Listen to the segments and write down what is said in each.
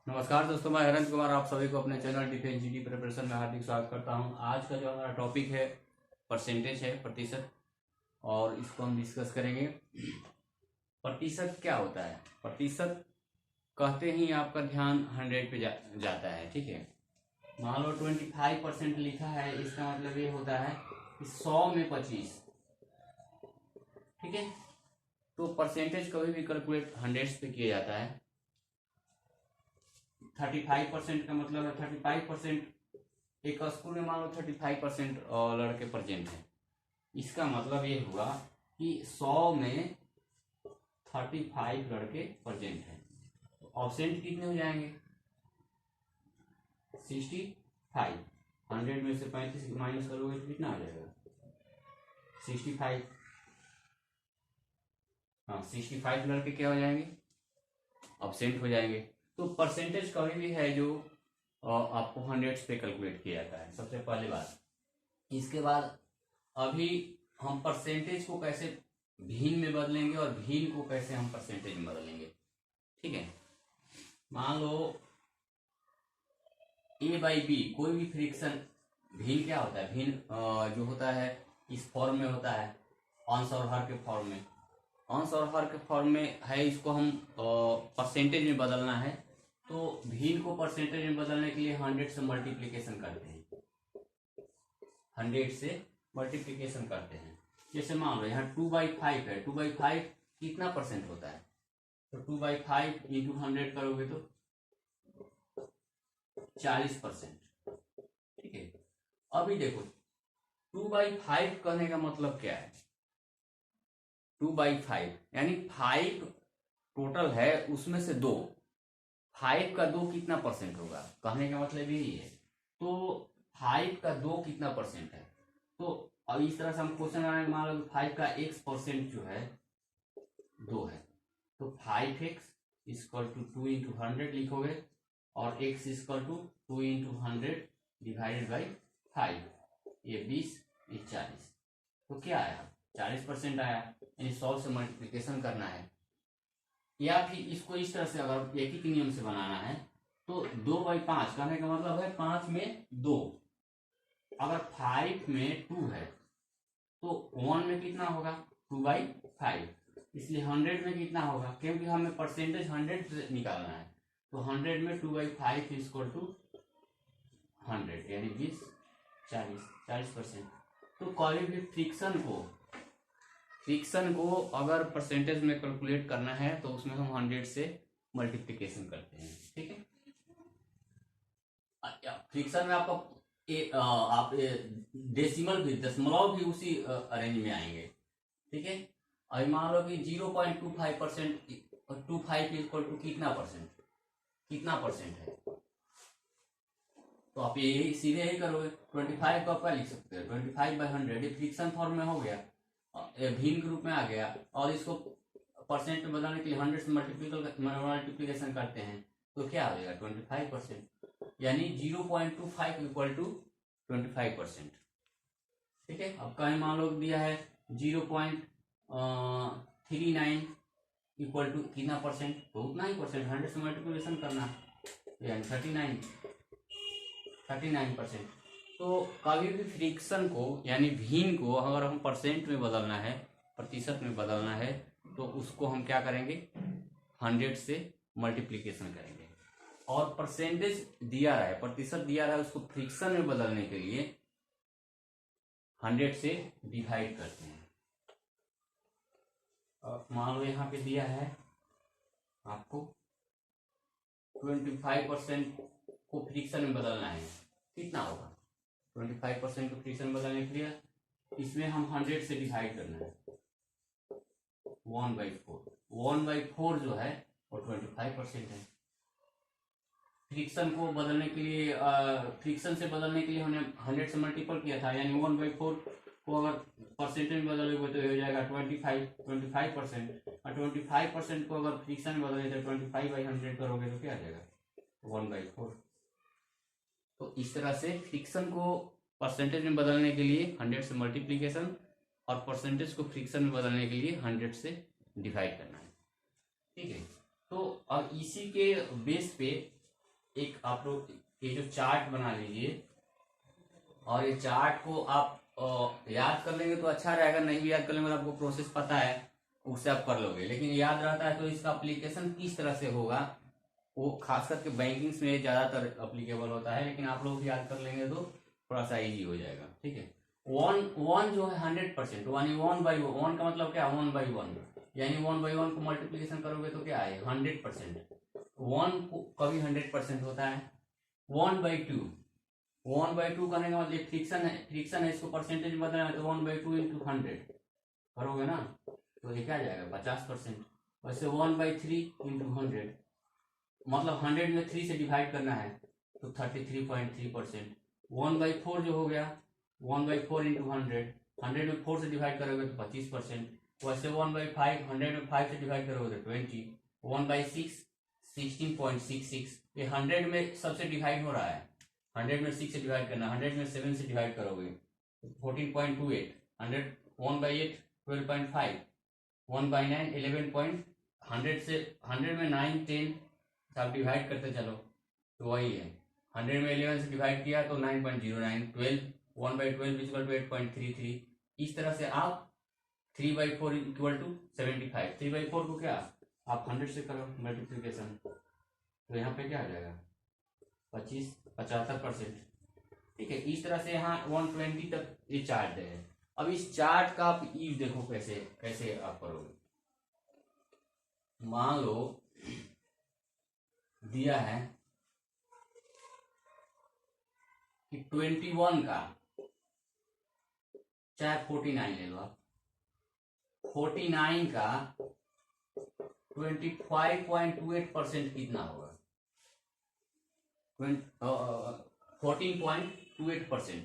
नमस्कार दोस्तों, मैं हरेंद्र कुमार आप सभी को अपने चैनल डिफेंस जीडी प्रिपरेशन में हार्दिक स्वागत करता हूं। आज का जो हमारा टॉपिक है परसेंटेज है, प्रतिशत, और इसको हम डिस्कस करेंगे। प्रतिशत क्या होता है? प्रतिशत कहते ही आपका ध्यान 100 पे जाता है। ठीक है, मान लो 25% लिखा है, इसका मतलब ये होता है कि 100 में 25। ठीक है, तो परसेंटेज कभी भी कैलकुलेट 100 पे किया जाता है। 35% का मतलब है 35%। एक स्कूल में मान लो 35% लड़के प्रेजेंट हैं, इसका मतलब ये हुआ कि 100 में 35 लड़के प्रेजेंट हैं। तो ऑब्सेंट कितने हो जाएंगे? 65। 100 में से 35 माइनस करोगे तो कितना आ जाएगा? 65। हाँ, 65 लड़के क्या हो जाएंगे? ऑब्सेंट हो जाएंगे। तो परसेंटेज कभी भी है जो आपको 100 पे कैलकुलेट किया जाता है, सबसे पहली बात। इसके बाद अभी हम परसेंटेज को कैसे भिन्न में बदलेंगे और भिन्न को कैसे हम परसेंटेज में बदलेंगे। ठीक है, मान लो ए बाई बी, कोई भी फ्रिक्शन। भिन्न क्या होता है? भिन्न जो होता है इस फॉर्म में होता है, अंश और हर के फॉर्म में। अंश और हर के फॉर्म में है, इसको हम परसेंटेज में बदलना है। तो भिन्न को परसेंटेज में बदलने के लिए 100 से मल्टीप्लीकेशन करते हैं। 100 से मल्टीप्लीकेशन करते हैं। जैसे मान लो यहाँ 2/5 है, 2/5 कितना परसेंट होता है? तो 2/5 इंटू 100 करोगे तो 40%। ठीक है, अभी देखो 2/5 करने का मतलब क्या है? 2/5 यानी 5 टोटल है, उसमें से 2। 5 का 2 कितना परसेंट होगा? कहने का मतलब यही है। तो 5 का 2 कितना परसेंट है? तो अब इस तरह से हम क्वेश्चन बनाएंगे। मान लो 5 का x% जो है 2 है, तो 5x इक्वल टू 2 इंटू 100 लिखोगे, और x equal to 2 into 100 divided by 5। ये 20, ये 40। तो क्या आया? 40% आया। यानी 100 से मल्टीप्लीकेशन करना है। या फिर इसको इस तरह से अगर एक ही नियम से बनाना है तो 2/5 कहने का मतलब है 5 में 2। अगर 5 में 2 है तो 1 में कितना होगा? 2/5। इसलिए 100 में कितना होगा? क्योंकि हमें परसेंटेज 100 से निकालना है, तो 100 में 2/5 इक्वल टू 100, यानी 20, 40%। तो कभी भी फ्रिक्शन को अगर परसेंटेज में कैलकुलेट करना है तो उसमें हम 100 से मल्टीप्लिकेशन करते हैं। ठीक है, फ्रिक्शन में आप डेसिमल भी, दशमलव भी उसी रेंज में आएंगे। ठीक है, अभी मान लो कि 0.25% 25 इक्वल टू कितना परसेंट? कितना परसेंट है? तो आप यही सीधे यही करोगे। 25 को आप क्या लिख सकते हैं? 25/100। ये फ्रिक्शन फॉर्म में हो गया, भिन्न के रूप में आ गया। और इसको परसेंट में बदलने के लिए 100 से मल्टीप्लीकेशन करते हैं, तो क्या आ जाएगा? 25%। यानी 0.25 इक्वल टू 25%। ठीक है, अब कहीं मान लो दिया है 0.39 इक्वल टू कितना परसेंट? तो उतना ही परसेंट, 100 से मल्टीप्लीकेशन करना, यानी 39%। तो कभी भी फ्रिक्शन को यानी भिन्न को अगर हम परसेंट में बदलना है, प्रतिशत में बदलना है, तो उसको हम क्या करेंगे? 100 से मल्टीप्लीकेशन करेंगे। और परसेंटेज दिया रहा है, प्रतिशत दिया रहा है, उसको फ्रिक्शन में बदलने के लिए 100 से डिवाइड करते हैं। मान लो यहाँ पे दिया है आपको 25% को फ्रिक्शन में बदलना है, कितना होगा? 25% को फ्रिक्शन बदलने के लिए इसमें हम 100 से डिवाइड करना है, 1/4। 1/4 जो है वो 25% है। फ्रिक्शन को बदलने के लिए फ्रिक्शन से बदलने के लिए हमने 100 से मल्टीपल किया था, यानी 1/4 को अगर परसेंटेज में बदलोगे तो हो जाएगा 25%। और 25% को अगर फ्रिक्शन में बदले तो 25/100 करोगे तो क्या आ जाएगा? 1/4। तो इस तरह से फ्रिक्शन को परसेंटेज में बदलने के लिए 100 से मल्टीप्लीकेशन, और परसेंटेज को फ्रिक्शन में बदलने के लिए 100 से डिवाइड करना है। ठीक है, तो अब इसी के बेस पे एक आप लोग ये जो चार्ट बना लीजिए, और ये चार्ट को आप याद कर लेंगे तो अच्छा रहेगा, नहीं भी याद कर लेंगे तो आपको प्रोसेस पता है, उससे आप कर लोगे। लेकिन याद रहता है तो इसका अप्लीकेशन किस तरह से होगा वो खास करके बैंकिंग्स में ज्यादातर अप्लीकेबल होता है, लेकिन आप लोग याद कर लेंगे तो थोड़ा सा इजी हो जाएगा। ठीक है, वन वन जो है 100%, वन बाई वन का मतलब क्या, 1/1, यानी 1/1 को मल्टीप्लीकेशन करोगे तो क्या है 100%। वन कभी 100% होता है। 1/2, 1/2 करने का मतलब फ्रिक्शन है, फ्रिक्शन है, इसको परसेंटेज में बदलना है तो 1/2 इंटू 100 करोगे ना तो ये क्या जाएगा 50%। वैसे 1/3 इंटू 100 मतलब 100 में 3 से डिवाइड करना है तो 33.3%। 1/4 जो हो गया 1/4 इंटू 100, 100 में 4 से डिवाइड करोगे तो 25%। वैसे 1/5, 100 में 5 से डिवाइड करोगे तो 20। 1/6 16.66, ये 100 में सबसे डिवाइड हो रहा है, 100 में 6 से डिवाइड करना, 100 में 7 से डिवाइड करोगे तो 14.28, 100 1/8 12.5, 1/9 11. 100 से 100 में 9 10 आप डिवाइड करते चलो तो वही है, 100 में 11 से डिवाइड किया तो 9.09, 12 1/12 इक्वल टू 8.33। इस तरह से आप 3/4 इक्वल टू 75। 3/4 को क्या आप 100 से करो मल्टीप्लीकेशन तो यहाँ पे क्या आ जाएगा 75%। ठीक है, इस तरह से यहाँ 120 तक ये चार्ट है। अब इस चार्ट का आप यूज देखो कैसे कैसे आप करोगे। मान लो दिया है कि 21 का, चाहे 49 ले लो आप, 49 का 25.28% कितना होगा, 14.28%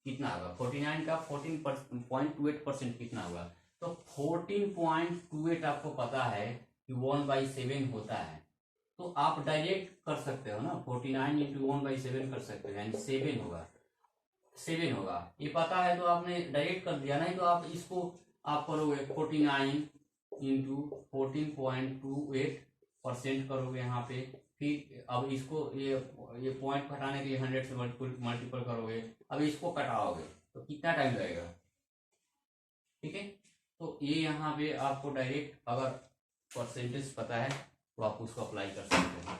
कितना होगा, 49 का 14.28% कितना होगा। तो 14.28 आपको पता है कि 1/7 होता है, तो आप डायरेक्ट कर सकते हो ना, 49 इंटू 1/7 कर सकते हो, यानी 7 होगा, 7 होगा, ये पता है तो आपने डायरेक्ट कर दिया। नहीं तो आप इसको आप करोगे 49 इंटू 14.28% करोगे यहाँ पे, फिर अब इसको ये पॉइंट घटाने के लिए 100 से मल्टीपल करोगे, अब इसको कटाओगे तो कितना टाइम लगेगा। ठीक है, तो ये यहाँ पे आपको डायरेक्ट अगर परसेंटेज पता है तो आप उसको अप्लाई कर सकते हो,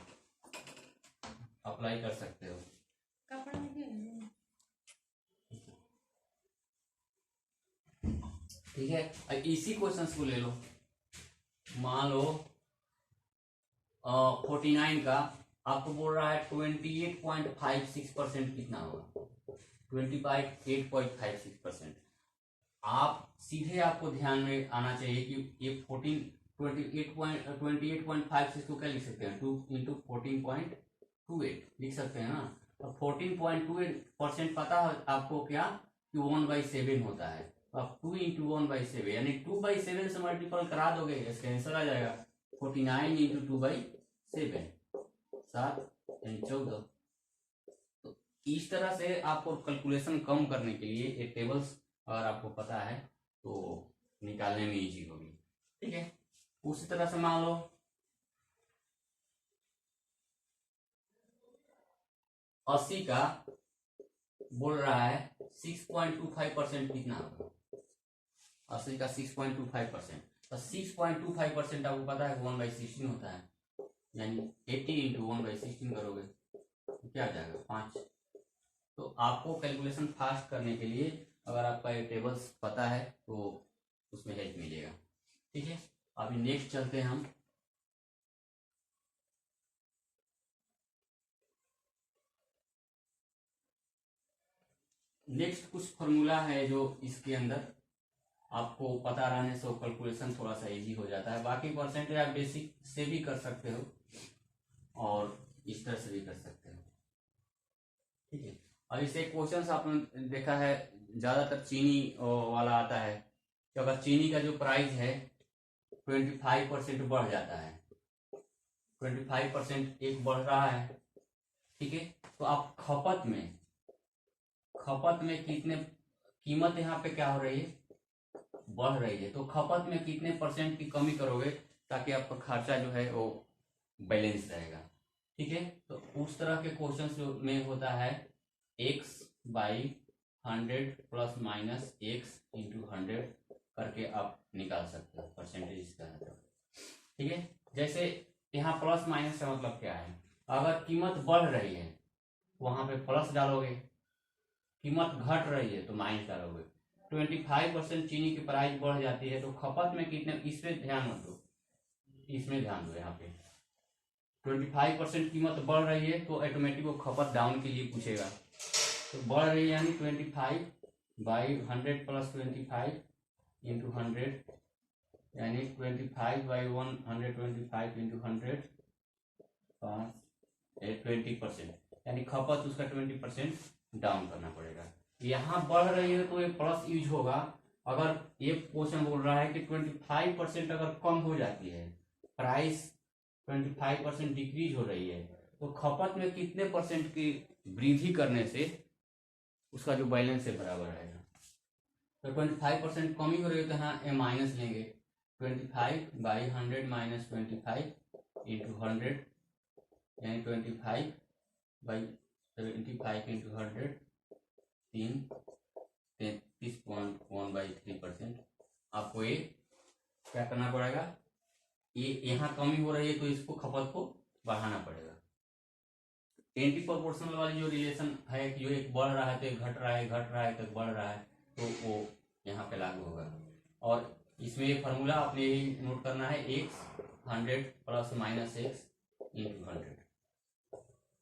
अप्लाई कर सकते हो। ठीक है, अब इसी क्वेश्चन को ले लो, मान लो 49 का आपको बोल रहा है 28.56% कितना होगा, 28.56%। आप सीधे आपको ध्यान में आना चाहिए कि ये 28.56 को क्या लिख सकते हैं 2 इंटू 14.28 लिख सकते हैं ना। तो 14.28% पता है आपको क्या कि 1/7 होता है, तो आप 2 इंटू 1/7 यानी 2/7 से मल्टीपल करा दोगे, इसका आंसर आ जाएगा 49 इंटू 2/7, 7 यानी 14। तो इस तरह से आपको कैलकुलेशन कम करने के लिए ये टेबल्स अगर आपको पता है तो निकालने में इजी होगी। ठीक है, उसी तरह से मान लो 80 का बोल रहा है 6.25% कितना होगा, 80 का 6.25%, तो 6.25% आपको पता है 1/16 होता है, यानी 80 इंटू 1/16 करोगे तो क्या आ जाएगा 5। तो आपको कैलकुलेशन फास्ट करने के लिए अगर आपका ये टेबल्स पता है तो उसमें हेल्प मिलेगा। ठीक है, अभी नेक्स्ट चलते हैं हम। नेक्स्ट कुछ फॉर्मूला है जो इसके अंदर आपको पता रहने से कैलकुलेशन थोड़ा सा इजी हो जाता है। बाकी परसेंटेज आप बेसिक से भी कर सकते हो और इस तरह से भी कर सकते हो। ठीक है, अब इसे क्वेश्चन आपने देखा है ज्यादातर चीनी वाला आता है कि अगर चीनी का जो प्राइस है 25% बढ़ जाता है, 25% एक बढ़ रहा है। ठीक है, तो आप खपत में कितने कीमत यहाँ पे क्या हो रही है बढ़ रही है, तो खपत में कितने % की कमी करोगे ताकि आपका खर्चा जो है वो बैलेंस रहेगा। ठीक है, तो उस तरह के क्वेश्चन में होता है x by 100 plus minus x into 100 करके आप निकाल सकते हो परसेंटेज इसका है। ठीक है, जैसे यहाँ प्लस माइनस का मतलब क्या है, अगर कीमत बढ़ रही है वहां पे प्लस डालोगे, कीमत घट रही है तो माइनस डालोगे। 25% चीनी की प्राइस बढ़ जाती है तो खपत में कितने, इसमें ध्यान मत दो, इसमें ध्यान दो। यहाँ पे 25% कीमत बढ़ रही है तो ऑटोमेटिक वो खपत डाउन के लिए पूछेगा, तो बढ़ रही है यानी 25 बाई 100 प्लस 25 इंटू 100 यानी 25 बाई 125 इंटू 100 20%, यानी खपत उसका 20% डाउन करना पड़ेगा। यहाँ बढ़ रही है तो ये प्लस यूज होगा। अगर ये क्वेश्चन बोल रहा है कि 25% अगर कम हो जाती है, प्राइस 25% डिक्रीज हो रही है, तो खपत में कितने परसेंट की वृद्धि करने से उसका जो बैलेंस है बराबर आएगा। तो 25% कमी हो रही है तो यहाँ ए माइनस लेंगे, 25 बाई 100 माइनस 25 इंटू 100 यानी 25 बाई 75 इंटू 100 33.1/3%। आपको ये क्या करना पड़ेगा, ये यहाँ कमी हो रही है तो इसको खपत को बढ़ाना पड़ेगा। एंटी प्रोपोर्शनल वाली जो रिलेशन है कि जो एक बढ़ रहा है तो एक घट रहा है, घट रहा है तो एक बढ़ रहा है, तो वो यहाँ पे लागू होगा। और इसमें ये फार्मूला आपने यही नोट करना है, x 100 plus minus x into 100।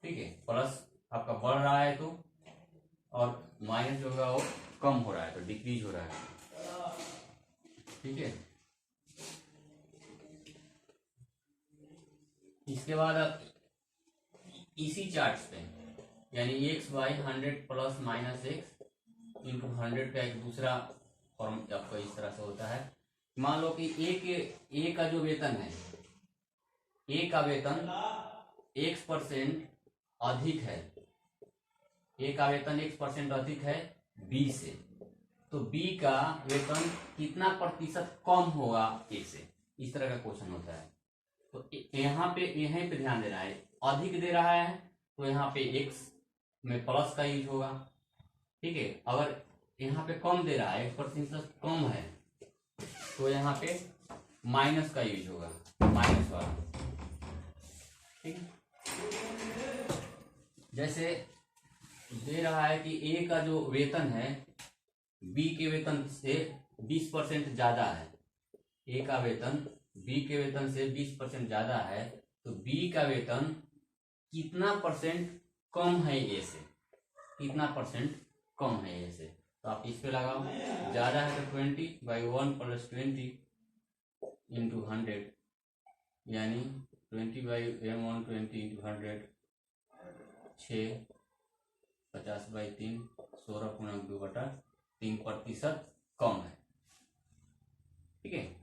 ठीक है, प्लस आपका बढ़ रहा है तो, और माइनस जो होगा वो कम हो रहा है तो डिक्रीज हो रहा है। ठीक है, इसके बाद आप इसी चार्ट पे यानी x by 100 plus minus x into 100 का एक दूसरा फॉर्म आपका इस तरह से होता है। मान लो कि ए का जो वेतन है, ए का वेतन x% अधिक है, ए का वेतन x% अधिक है बी से, तो बी का वेतन कितना प्रतिशत कम होगा ए से, इस तरह का क्वेश्चन होता है। तो यहाँ पे यहीं पे ध्यान देना है, अधिक दे रहा है तो यहाँ पे x में प्लस का यूज होगा। ठीक है, अगर यहाँ पे कम दे रहा है, 1% कम है, तो यहाँ पे माइनस का यूज होगा, माइनस वाला। ठीक है, जैसे दे रहा है कि ए का जो वेतन है बी के वेतन से 20% ज्यादा है, ए का वेतन बी के वेतन से 20% ज्यादा है, तो बी का वेतन कितना परसेंट कम है ए से, कितना परसेंट कम है ए से, तो आप इस पे लगाओ। ज्यादा है तो 20 बाई 1 प्लस 20 इंटू 100 यानी 20 बाई 120 इंटू 100 6 50 बाई 3 16.2/3% कम है। ठीक है,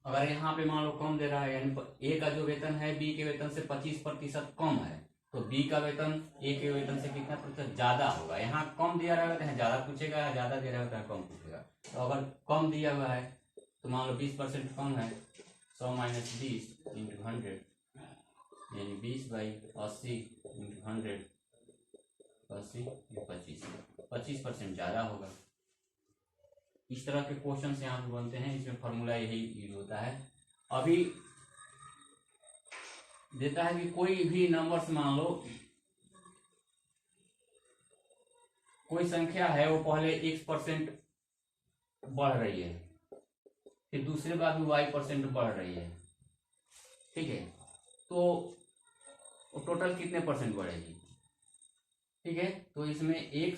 अगर यहाँ पे मान लो कम दे रहा है यानी ए का जो वेतन है बी के वेतन से 25% कम है, तो बी का वेतन ए के वेतन से कितना प्रतिशत ज्यादा होगा। यहाँ कम दिया रहेगा तो यहाँ ज्यादा पूछेगा, ज्यादा दिया रहेगा तो कम पूछेगा। तो अगर कम दिया हुआ है तो मान लो 20% कम है, 100 माइनस 20 इंटू 100 यानी 20 बाई 80 इंटू 100 80 25% ज्यादा होगा। इस तरह के क्वेश्चन यहाँ पे बनते हैं, इसमें फॉर्मूला यही यूज होता है। अभी देता है कि कोई भी नंबर्स मान लो, कोई संख्या है वो पहले x% बढ़ रही है, फिर दूसरे बार भी y% बढ़ रही है। ठीक है, तो टोटल कितने परसेंट बढ़ेगी। ठीक है, तो इसमें x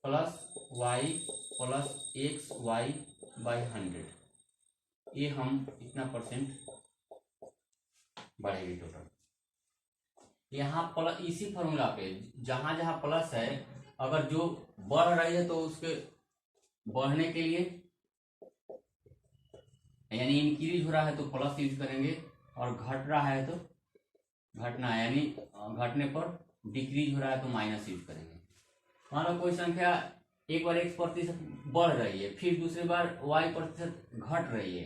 plus Y plus X Y by 100, ये हम इतना परसेंट बढ़ेगी टोटल। यहाँ प्लस इसी फॉर्मूला पे जहां जहां प्लस है, अगर जो बढ़ रही है तो उसके बढ़ने के लिए यानी इंक्रीज हो रहा है तो प्लस यूज करेंगे, और घट रहा है तो घटना यानी घटने पर डिक्रीज हो रहा है तो माइनस यूज करेंगे। मान लो कोई संख्या एक बार x% बढ़ रही है, फिर दूसरी बार y% घट रही है,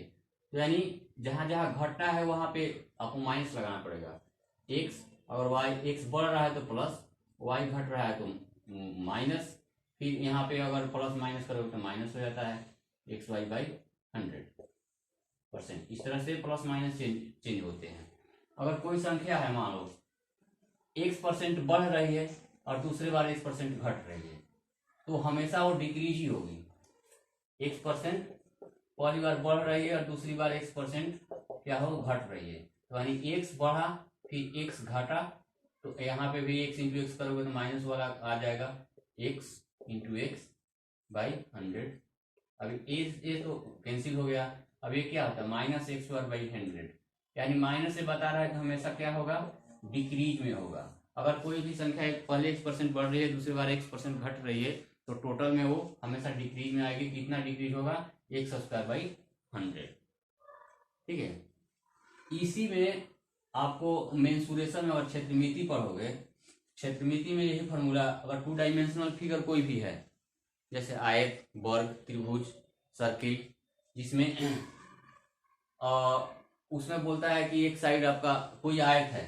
तो यानी जहां जहां घटना है वहां पे आपको माइनस लगाना पड़ेगा। x अगर वाई एक्स बढ़ रहा है तो प्लस, वाई घट रहा है तो माइनस, फिर यहाँ पे अगर प्लस माइनस करोगे तो माइनस हो जाता है एक्स वाई बाई 100%। इस तरह से प्लस माइनस चेंज होते हैं। अगर कोई संख्या है मान लो x% बढ़ रही है और दूसरे बार x% घट रही है, तो हमेशा वो डिक्रीज ही होगी। x% पहली बार बढ़ रही है और दूसरी बार x% क्या हो घट रही है, तो यानी x बढ़ा फिर x घटा, तो यहाँ पे भी x इंटू एक्स करोगे तो माइनस वाला आ जाएगा x इंटू एक्स बाई 100। अभी ए तो कैंसिल हो गया, अब ये क्या होता है माइनस एक्स स्क्वायर बाई 100, यानी माइनस से बता रहा है कि हमेशा क्या होगा डिक्रीज में होगा। अगर कोई भी संख्या पहले x% बढ़ रही है दूसरी बार x% घट रही है तो टोटल में वो हमेशा डिक्रीज में आएगी। कितना डिक्रीज होगा एक्स स्क्वायर बाई 100। ठीक है, इसी में आपको मेंसुरेशन और क्षेत्रमिति पढ़ोगे। क्षेत्रमिति में यही फॉर्मूला, अगर 2 डायमेंशनल फिगर कोई भी है जैसे आयत, वर्ग, त्रिभुज, सर्किल, जिसमें उसमें बोलता है कि एक साइड आपका कोई आयत है,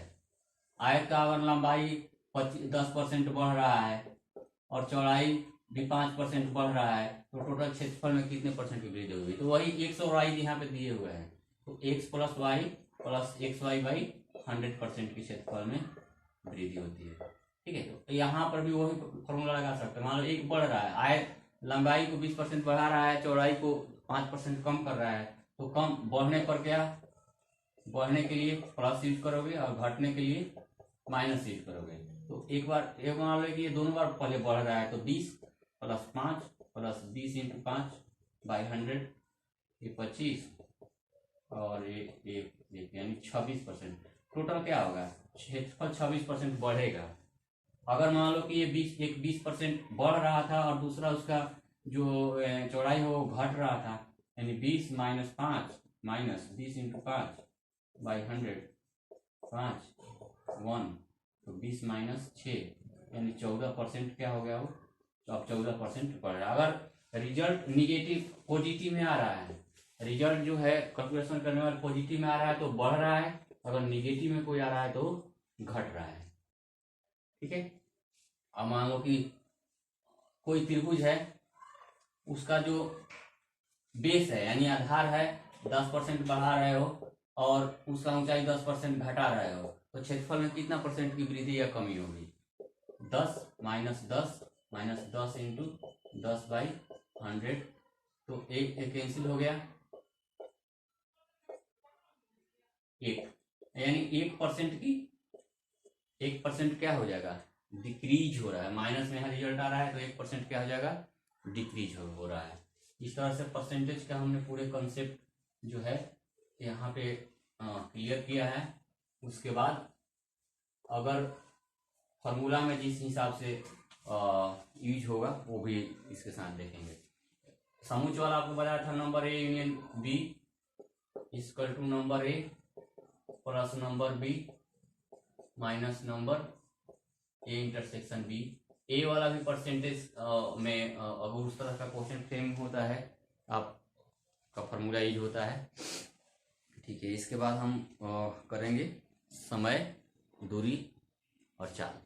आयत का अगर लंबाई 10% बढ़ रहा है और चौड़ाई भी 5% बढ़ रहा है तो टोटल क्षेत्रफल में कितने परसेंट की वृद्धि होगी, तो वही एक्स और वाई यहाँ पे दिए हुए हैं, तो X plus Y plus X Y by 100% की क्षेत्रफल में वृद्धि होती है। ठीक है, तो यहाँ पर भी वही फॉर्मूला लगा सकते हैं। मान लो एक बढ़ रहा है, आयत लंबाई को 20% बढ़ा रहा है, चौड़ाई को 5% कम कर रहा है, तो कम बढ़ने पर क्या, बढ़ने के लिए प्लस यूज करोगे और घटने के लिए माइनस यूज करोगे। तो एक मान लो कि ये दोनों बार पहले बढ़ रहा है तो 20 प्लस 5 प्लस 20 इंटू 5 बाई 100, ये 25 और ये यानी 26%। टोटल क्या होगा क्षेत्रफल 26% बढ़ेगा। अगर मान लो कि ये 20% बढ़ रहा था और दूसरा उसका जो चौड़ाई हो वो घट रहा था, यानी 20 माइनस 5 माइनस 20 इंटू 5 बाई 100, 5 1, तो 20 माइनस 6 यानी 14% क्या हो गया वो, तो अब 14% बढ़ रहा है। अगर रिजल्ट निगेटिव पॉजिटिव में आ रहा है, रिजल्ट जो है कैलकुलेशन करने वाले पॉजिटिव में आ रहा है तो बढ़ रहा है, अगर निगेटिव में कोई आ रहा है तो घट रहा है। ठीक है, अब मान लो कि कोई त्रिभुज है, उसका जो बेस है यानी आधार है 10% बढ़ा रहे हो और उसका ऊंचाई 10% घटा रहे हो, तो क्षेत्रफल में कितना परसेंट की वृद्धि या कमी होगी, 10 माइनस 10 इंटू 10 बाई 100, तो एक कैंसिल हो गया, एक, यानी 1% क्या हो जाएगा डिक्रीज हो रहा है, माइनस में यहाँ रिजल्ट आ रहा है तो 1% क्या हो जाएगा डिक्रीज हो रहा है। इस तरह से परसेंटेज का हमने पूरे कॉन्सेप्ट जो है यहाँ पे क्लियर किया है। उसके बाद अगर फॉर्मूला में जिस हिसाब से यूज होगा वो भी इसके साथ देखेंगे। समुच्चय वाला आपको बताया था number A union B equal to number A plus number B minus number A intersection B. A वाला भी परसेंटेज में अगर उस तरह का क्वेश्चन फ्रेम होता है आपका फॉर्मूला यूज होता है। ठीक है, इसके बाद हम करेंगे समय, दूरी और चाल।